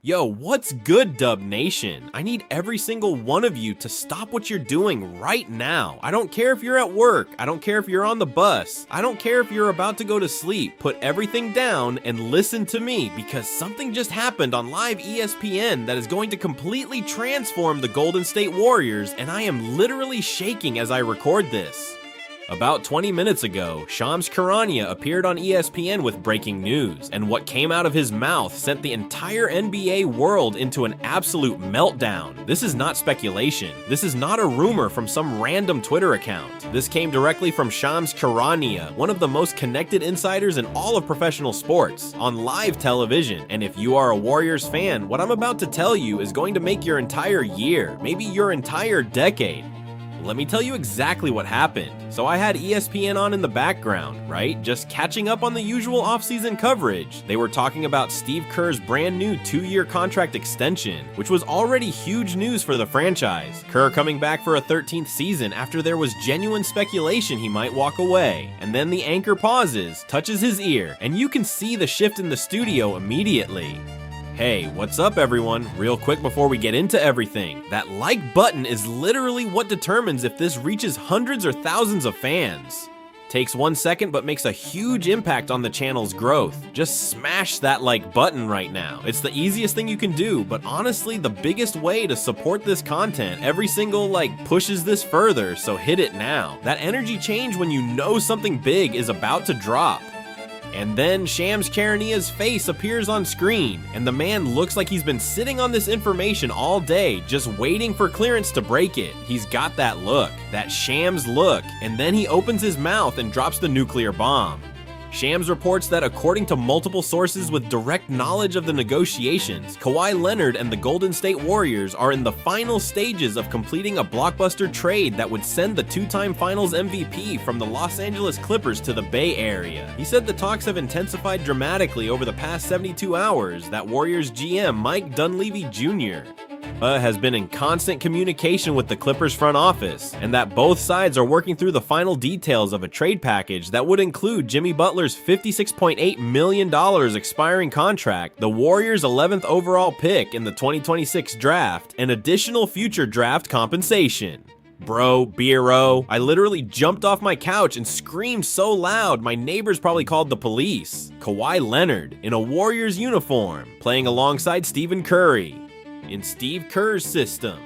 Yo, what's good, Dub Nation? I need every single one of you to stop what you're doing right now. I don't care if you're at work. I don't care if you're on the bus. I don't care if you're about to go to sleep. Put everything down and listen to me, because something just happened on live ESPN that is going to completely transform the Golden State Warriors, and I am literally shaking as I record this. About 20 minutes ago, Shams Charania appeared on ESPN with breaking news, and what came out of his mouth sent the entire NBA world into an absolute meltdown. This is not speculation. This is not a rumor from some random Twitter account. This came directly from Shams Charania, one of the most connected insiders in all of professional sports, on live television. And if you are a Warriors fan, what I'm about to tell you is going to make your entire year, maybe your entire decade. Let me tell you exactly what happened. So I had ESPN on in the background, right? Just catching up on the usual offseason coverage. They were talking about Steve Kerr's brand new 2-year contract extension, which was already huge news for the franchise. Kerr coming back for a 13th season after there was genuine speculation he might walk away. And then the anchor pauses, touches his ear, and you can see the shift in the studio immediately. Hey, what's up everyone? Real quick before we get into everything, that like button is literally what determines if this reaches hundreds or thousands of fans. Takes 1 second but makes a huge impact on the channel's growth. Just smash that like button right now. It's the easiest thing you can do, but honestly the biggest way to support this content. Every single like pushes this further, so hit it now. That energy change when you know something big is about to drop. And then Shams Charania's face appears on screen, and the man looks like he's been sitting on this information all day, just waiting for clearance to break it. He's got that look, that Shams look, and then he opens his mouth and drops the nuclear bomb. Shams reports that according to multiple sources with direct knowledge of the negotiations, Kawhi Leonard and the Golden State Warriors are in the final stages of completing a blockbuster trade that would send the 2-time Finals MVP from the Los Angeles Clippers to the Bay Area. He said the talks have intensified dramatically over the past 72 hours, that Warriors GM Mike Dunleavy Jr. Has been in constant communication with the Clippers front office, and that both sides are working through the final details of a trade package that would include Jimmy Butler's $56.8 million expiring contract, the Warriors' 11th overall pick in the 2026 draft, and additional future draft compensation. Bro, I literally jumped off my couch and screamed so loud my neighbors probably called the police. Kawhi Leonard, in a Warriors uniform, playing alongside Stephen Curry. In Steve Kerr's system.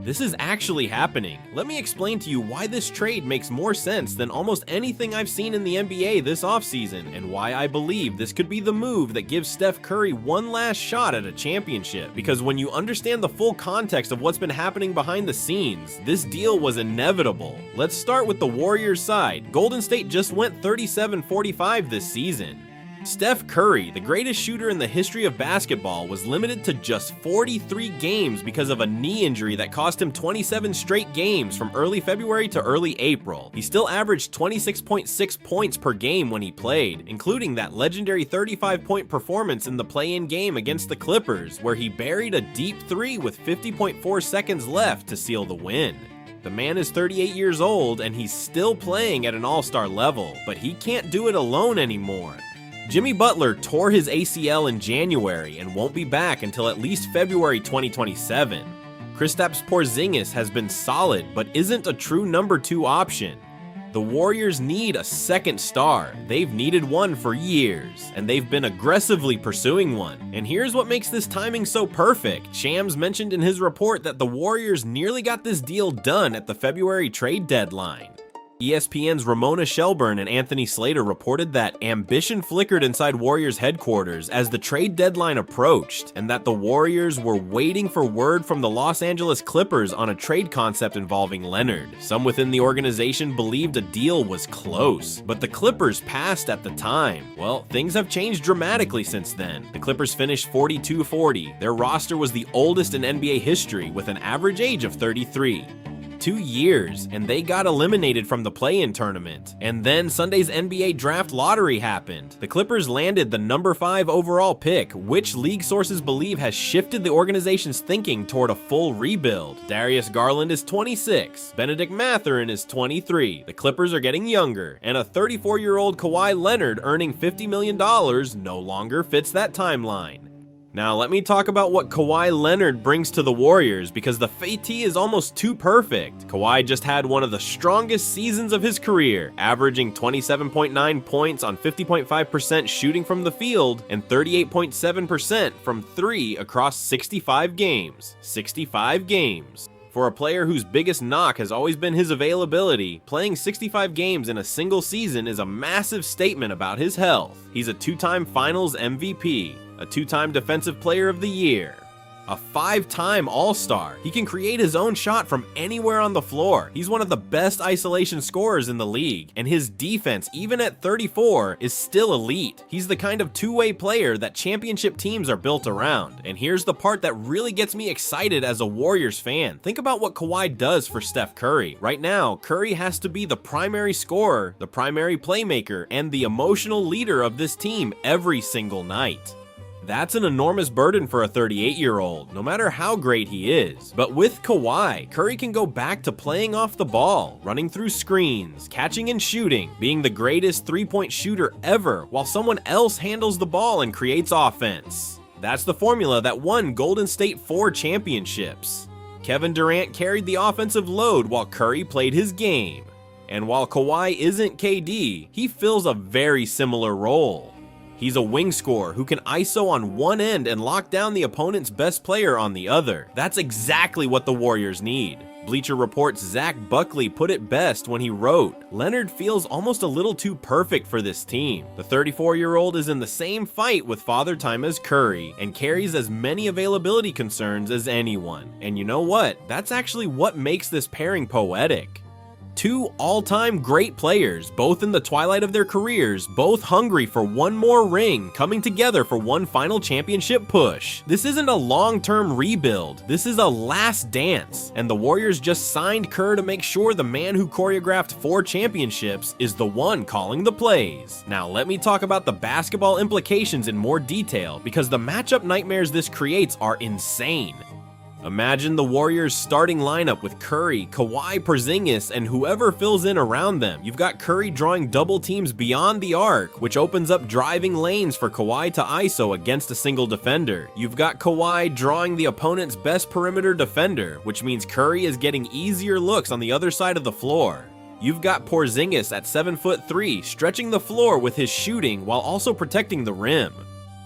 This is actually happening. Let me explain to you why this trade makes more sense than almost anything I've seen in the NBA this offseason, and why I believe this could be the move that gives Steph Curry one last shot at a championship. Because when you understand the full context of what's been happening behind the scenes, this deal was inevitable. Let's start with the Warriors side. Golden State just went 37-45 this season. Steph Curry, the greatest shooter in the history of basketball, was limited to just 43 games because of a knee injury that cost him 27 straight games from early February to early April. He still averaged 26.6 points per game when he played, including that legendary 35-point performance in the play-in game against the Clippers, where he buried a deep three with 50.4 seconds left to seal the win. The man is 38 years old and he's still playing at an all-star level, but he can't do it alone anymore. Jimmy Butler tore his ACL in January and won't be back until at least February 2027. Kristaps Porzingis has been solid, but isn't a true number 2 option. The Warriors need a second star. They've needed one for years, and they've been aggressively pursuing one. And here's what makes this timing so perfect. Shams mentioned in his report that the Warriors nearly got this deal done at the February trade deadline. ESPN's Ramona Shelburne and Anthony Slater reported that ambition flickered inside Warriors headquarters as the trade deadline approached, and that the Warriors were waiting for word from the Los Angeles Clippers on a trade concept involving Leonard. Some within the organization believed a deal was close, but the Clippers passed at the time. Well, things have changed dramatically since then. The Clippers finished 42-40. Their roster was the oldest in NBA history with an average age of 33. 2 years, and they got eliminated from the play-in tournament. And then Sunday's NBA draft lottery happened. The Clippers landed the number 5 overall pick, which league sources believe has shifted the organization's thinking toward a full rebuild. Darius Garland is 26, Benedict Mathurin is 23, the Clippers are getting younger, and a 34-year-old Kawhi Leonard earning $50 million no longer fits that timeline. Now let me talk about what Kawhi Leonard brings to the Warriors, because the Fate is almost too perfect. Kawhi just had one of the strongest seasons of his career, averaging 27.9 points on 50.5% shooting from the field and 38.7% from 3 across 65 games. 65 games. For a player whose biggest knock has always been his availability, playing 65 games in a single season is a massive statement about his health. He's a 2-time Finals MVP, a 2-time Defensive Player of the Year, a 5-time All-Star. He can create his own shot from anywhere on the floor. He's one of the best isolation scorers in the league, and his defense, even at 34, is still elite. He's the kind of two-way player that championship teams are built around. And here's the part that really gets me excited as a Warriors fan. Think about what Kawhi does for Steph Curry. Right now, Curry has to be the primary scorer, the primary playmaker, and the emotional leader of this team every single night. That's an enormous burden for a 38-year-old, no matter how great he is. But with Kawhi, Curry can go back to playing off the ball, running through screens, catching and shooting, being the greatest three-point shooter ever, while someone else handles the ball and creates offense. That's the formula that won Golden State 4 championships. Kevin Durant carried the offensive load while Curry played his game. And while Kawhi isn't KD, he fills a very similar role. He's a wing scorer who can ISO on one end and lock down the opponent's best player on the other. That's exactly what the Warriors need. Bleacher Report's Zach Buckley put it best when he wrote, "Leonard feels almost a little too perfect for this team. The 34-year-old is in the same fight with Father Time as Curry and carries as many availability concerns as anyone. And you know what? That's actually what makes this pairing poetic." Two all-time great players, both in the twilight of their careers, both hungry for one more ring, coming together for one final championship push. This isn't a long-term rebuild, this is a last dance, and the Warriors just signed Kerr to make sure the man who choreographed 4 championships is the one calling the plays. Now let me talk about the basketball implications in more detail, because the matchup nightmares this creates are insane. Imagine the Warriors' starting lineup with Curry, Kawhi, Porzingis, and whoever fills in around them. You've got Curry drawing double teams beyond the arc, which opens up driving lanes for Kawhi to ISO against a single defender. You've got Kawhi drawing the opponent's best perimeter defender, which means Curry is getting easier looks on the other side of the floor. You've got Porzingis at 7'3", stretching the floor with his shooting while also protecting the rim.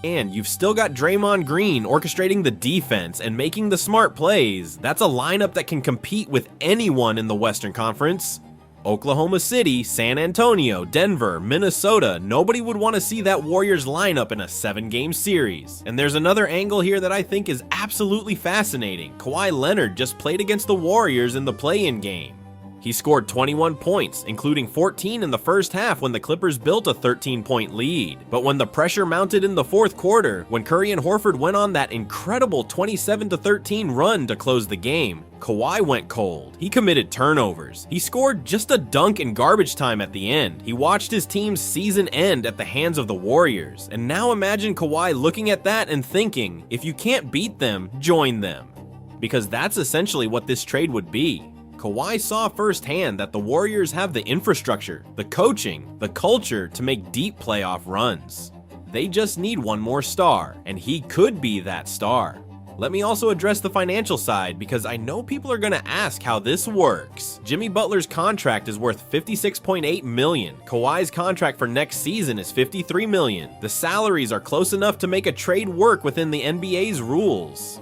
And you've still got Draymond Green orchestrating the defense and making the smart plays. That's a lineup that can compete with anyone in the Western Conference. Oklahoma City, San Antonio, Denver, Minnesota, nobody would want to see that Warriors lineup in a 7-game series. And there's another angle here that I think is absolutely fascinating. Kawhi Leonard just played against the Warriors in the play-in game. He scored 21 points, including 14 in the first half when the Clippers built a 13-point lead. But when the pressure mounted in the fourth quarter, when Curry and Horford went on that incredible 27-13 run to close the game, Kawhi went cold. He committed turnovers. He scored just a dunk in garbage time at the end. He watched his team's season end at the hands of the Warriors. And now imagine Kawhi looking at that and thinking, if you can't beat them, join them. Because that's essentially what this trade would be. Kawhi saw firsthand that the Warriors have the infrastructure, the coaching, the culture to make deep playoff runs. They just need one more star, and he could be that star. Let me also address the financial side, because I know people are going to ask how this works. Jimmy Butler's contract is worth $56.8 million. Kawhi's contract for next season is $53 million. The salaries are close enough to make a trade work within the NBA's rules.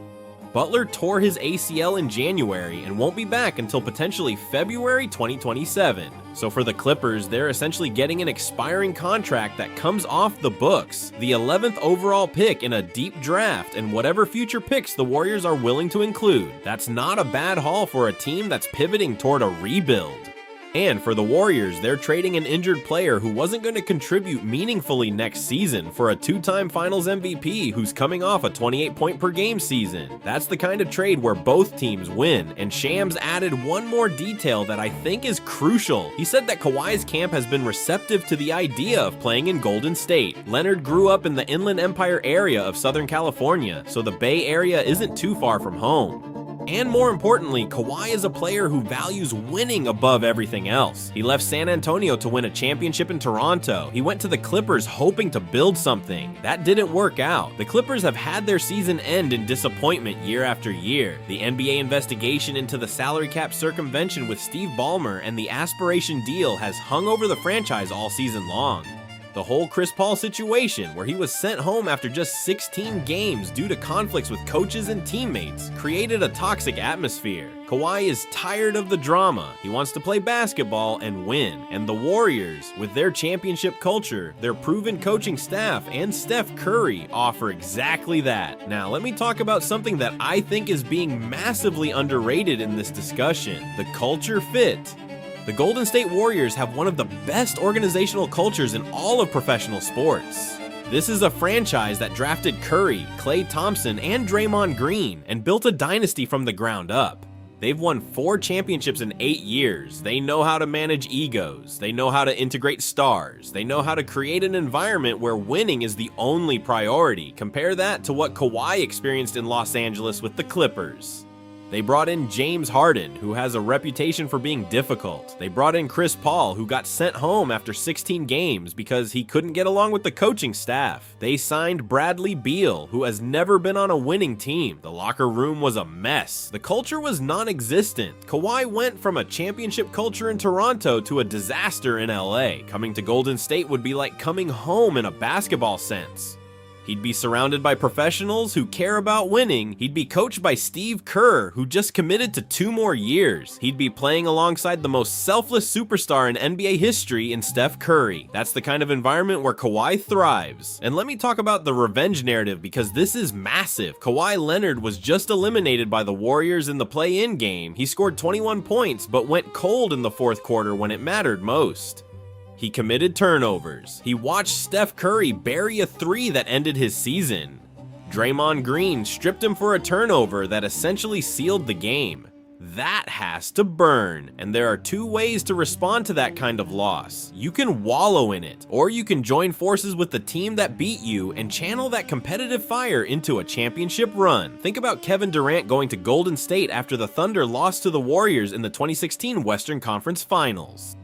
Butler tore his ACL in January and won't be back until potentially February 2027. So for the Clippers, they're essentially getting an expiring contract that comes off the books, the 11th overall pick in a deep draft, and whatever future picks the Warriors are willing to include. That's not a bad haul for a team that's pivoting toward a rebuild. And for the Warriors, they're trading an injured player who wasn't going to contribute meaningfully next season for a 2-time Finals MVP who's coming off a 28-point-per-game season. That's the kind of trade where both teams win, and Shams added one more detail that I think is crucial. He said that Kawhi's camp has been receptive to the idea of playing in Golden State. Leonard grew up in the Inland Empire area of Southern California, so the Bay Area isn't too far from home. And more importantly, Kawhi is a player who values winning above everything else. He left San Antonio to win a championship in Toronto. He went to the Clippers hoping to build something. That didn't work out. The Clippers have had their season end in disappointment year after year. The NBA investigation into the salary cap circumvention with Steve Ballmer and the aspiration deal has hung over the franchise all season long. The whole Chris Paul situation, where he was sent home after just 16 games due to conflicts with coaches and teammates, created a toxic atmosphere. Kawhi is tired of the drama. He wants to play basketball and win. And the Warriors, with their championship culture, their proven coaching staff, and Steph Curry, offer exactly that. Now, let me talk about something that I think is being massively underrated in this discussion: the culture fit. The Golden State Warriors have one of the best organizational cultures in all of professional sports. This is a franchise that drafted Curry, Klay Thompson, and Draymond Green and built a dynasty from the ground up. They've won 4 championships in 8 years. They know how to manage egos. They know how to integrate stars. They know how to create an environment where winning is the only priority. Compare that to what Kawhi experienced in Los Angeles with the Clippers. They brought in James Harden, who has a reputation for being difficult. They brought in Chris Paul, who got sent home after 16 games because he couldn't get along with the coaching staff. They signed Bradley Beal, who has never been on a winning team. The locker room was a mess. The culture was non-existent. Kawhi went from a championship culture in Toronto to a disaster in LA. Coming to Golden State would be like coming home in a basketball sense. He'd be surrounded by professionals who care about winning. He'd be coached by Steve Kerr, who just committed to 2 more years. He'd be playing alongside the most selfless superstar in NBA history in Steph Curry. That's the kind of environment where Kawhi thrives. And let me talk about the revenge narrative, because this is massive. Kawhi Leonard was just eliminated by the Warriors in the play-in game. He scored 21 points, but went cold in the 4th quarter when it mattered most. He committed turnovers. He watched Steph Curry bury a 3 that ended his season. Draymond Green stripped him for a turnover that essentially sealed the game. That has to burn. And there are 2 ways to respond to that kind of loss. You can wallow in it, or you can join forces with the team that beat you and channel that competitive fire into a championship run. Think about Kevin Durant going to Golden State after the Thunder lost to the Warriors in the 2016 Western Conference Finals.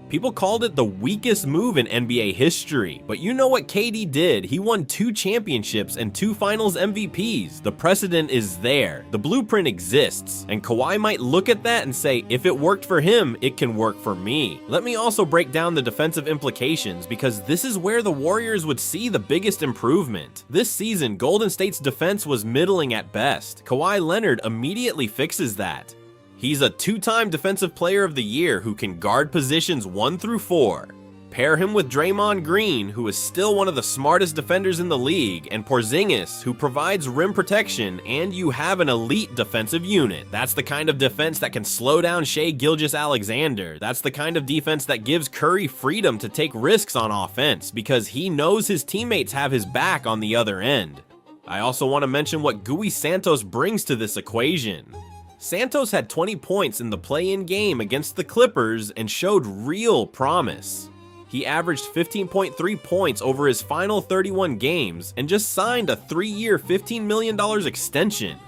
People called it the weakest move in NBA history, but you know what KD did? He won 2 championships and 2 finals MVPs. The precedent is there. The blueprint exists, and Kawhi might look at that and say, if it worked for him, it can work for me. Let me also break down the defensive implications, because this is where the Warriors would see the biggest improvement. This season, Golden State's defense was middling at best. Kawhi Leonard immediately fixes that. He's a 2-time Defensive Player of the Year who can guard positions 1 through 4. Pair him with Draymond Green, who is still one of the smartest defenders in the league, and Porzingis, who provides rim protection, and you have an elite defensive unit. That's the kind of defense that can slow down Shai Gilgeous-Alexander. That's the kind of defense that gives Curry freedom to take risks on offense, because he knows his teammates have his back on the other end. I also want to mention what Gui Santos brings to this equation. Santos had 20 points in the play-in game against the Clippers and showed real promise. He averaged 15.3 points over his final 31 games and just signed a 3-year, $15 million extension.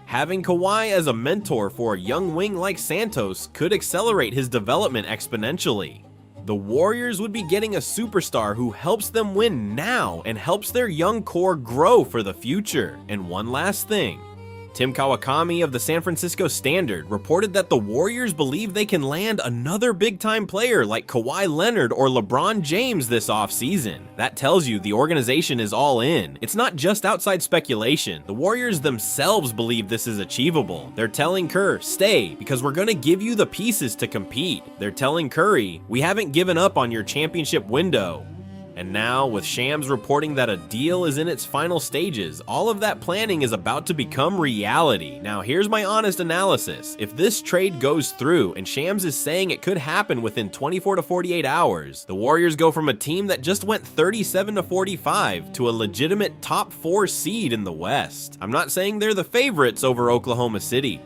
Having Kawhi as a mentor for a young wing like Santos could accelerate his development exponentially. The Warriors would be getting a superstar who helps them win now and helps their young core grow for the future. And one last thing. Tim Kawakami of the San Francisco Standard reported that the Warriors believe they can land another big-time player like Kawhi Leonard or LeBron James this offseason. That tells you the organization is all in. It's not just outside speculation. The Warriors themselves believe this is achievable. They're telling Kerr, stay, because we're gonna give you the pieces to compete. They're telling Curry, we haven't given up on your championship window. And now, with Shams reporting that a deal is in its final stages, all of that planning is about to become reality. Now, here's my honest analysis. If this trade goes through, and Shams is saying it could happen within 24 to 48 hours, the Warriors go from a team that just went 37-45 to a legitimate top 4 seed in the West. I'm not saying they're the favorites over Oklahoma City,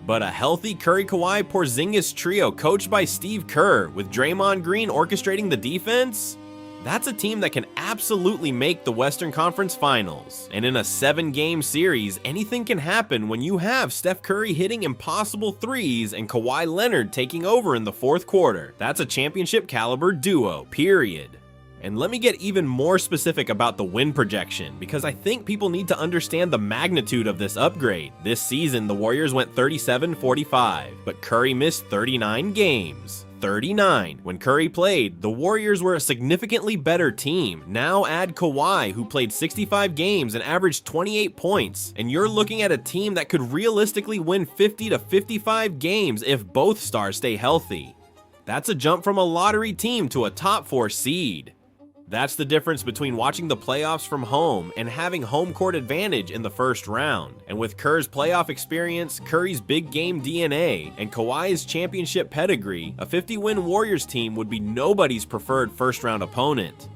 but a healthy Curry, Kawhi, Porzingis trio coached by Steve Kerr with Draymond Green orchestrating the defense? That's a team that can absolutely make the Western Conference Finals. And in a 7-game series, anything can happen when you have Steph Curry hitting impossible threes and Kawhi Leonard taking over in the fourth quarter. That's a championship caliber duo, period. And let me get even more specific about the win projection, because I think people need to understand the magnitude of this upgrade. This season, the Warriors went 37-45, but Curry missed 39 games. 39. When Curry played, the Warriors were a significantly better team. Now add Kawhi, who played 65 games and averaged 28 points, and you're looking at a team that could realistically win 50 to 55 games if both stars stay healthy. That's a jump from a lottery team to a top 4 seed. That's the difference between watching the playoffs from home and having home court advantage in the first round. And with Kerr's playoff experience, Curry's big game DNA, and Kawhi's championship pedigree, a 50-win Warriors team would be nobody's preferred first-round opponent.